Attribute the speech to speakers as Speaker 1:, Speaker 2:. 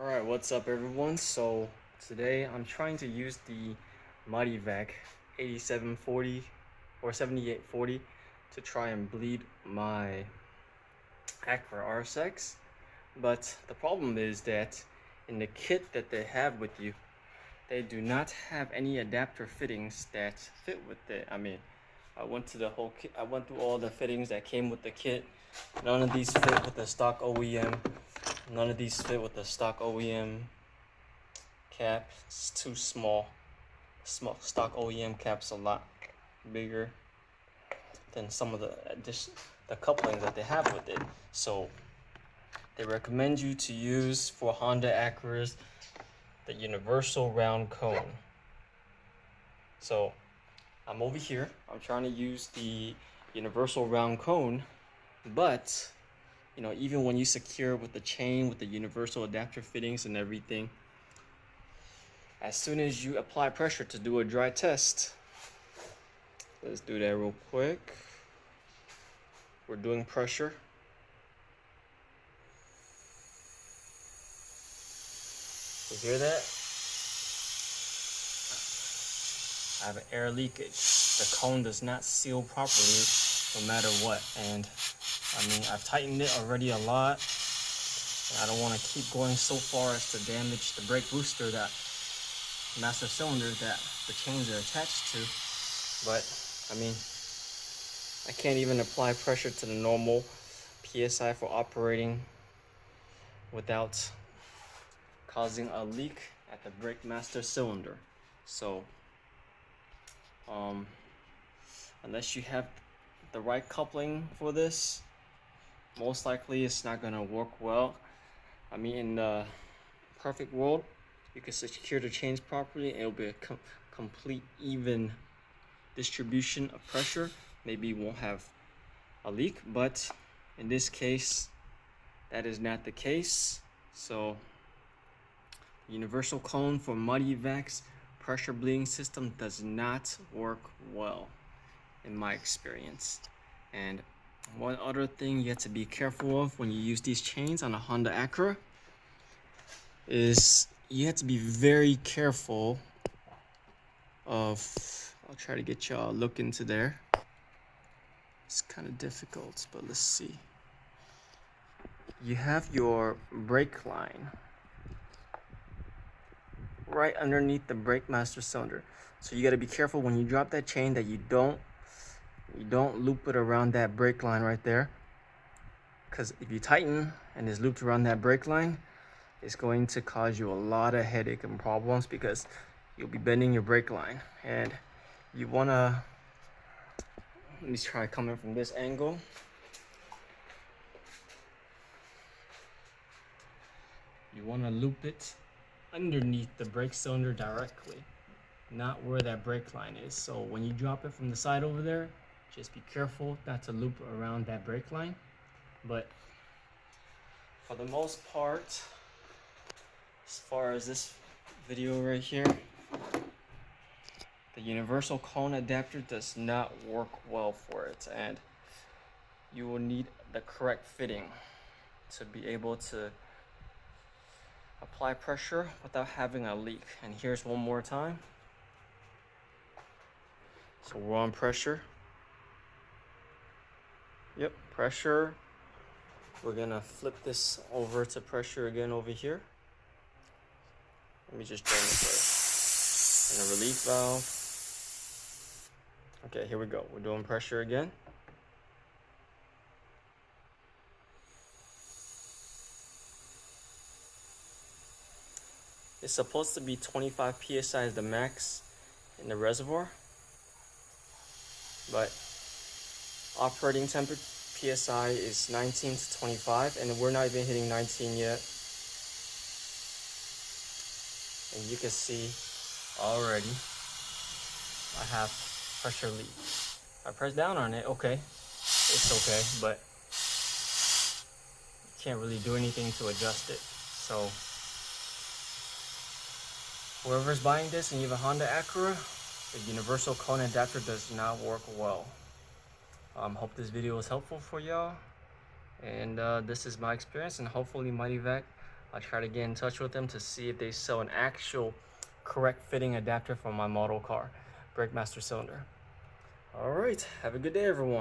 Speaker 1: Alright, what's up everyone? So today I'm trying to use the Mityvac 8740 or 7840 to try and bleed my Acura RSX. But the problem is that in the kit that they have with you, they do not have any adapter fittings that fit with it. I went to the whole kit, I went through all the fittings that came with the kit. None of these fit with the stock OEM. None of these fit with the stock OEM cap. It's too small. Stock OEM cap's a lot bigger than some of the couplings that they have with it. So they recommend you to use for Honda Acuras the Universal Round Cone. So I'm over here. I'm trying to use the Universal Round Cone, but you know, even when you secure with the chain, with the universal adapter fittings and everything, as soon as you apply pressure to do a dry test, let's do that real quick. We're doing pressure. You hear that? I have an air leakage. The cone does not seal properly no matter what. And I've tightened it already a lot. I don't want to keep going so far as to damage the brake booster, that master cylinder that the chains are attached to. But I can't even apply pressure to the normal PSI for operating without causing a leak at the brake master cylinder. So unless you have the right coupling for this, most likely it's not gonna work well. In the perfect world, you can secure the chains properly and it'll be a complete even distribution of pressure. Maybe you won't have a leak, but in this case, that is not the case. So universal cone for Mityvac's pressure bleeding system does not work well in my experience. And one other thing you have to be careful of when you use these chains on a Honda Acura is you have to be very careful of, I'll try to get y'all look into there. It's kind of difficult, but let's see. You have your brake line right underneath the brake master cylinder. So you got to be careful when you drop that chain that you don't loop it around that brake line right there. Because if you tighten and it's looped around that brake line, it's going to cause you a lot of headache and problems because you'll be bending your brake line. And you wanna, let me try coming from this angle. You wanna loop it underneath the brake cylinder directly, not where that brake line is. So when you drop it from the side over there, just be careful not to loop around that brake line. But for the most part, as far as this video right here, the universal cone adapter does not work well for it, and you will need the correct fitting to be able to apply pressure without having a leak. And here's one more time. So we're on pressure. Yep, pressure. We're gonna flip this over to pressure again over here. Let me just drain this first. And a relief valve. Okay, here we go. We're doing pressure again. It's supposed to be 25 psi is the max in the reservoir, but operating temperature psi is 19 to 25, and we're not even hitting 19 yet. And you can see already I have pressure leak. I press down on it, okay, it's okay, but you can't really do anything to adjust it. So whoever's buying this and you have a Honda Acura, the universal cone adapter does not work well. Hope this video was helpful for y'all, and this is my experience, and hopefully Mityvac I'll try to get in touch with them to see if they sell an actual correct fitting adapter for my model car, brake master cylinder. All right, have a good day, everyone.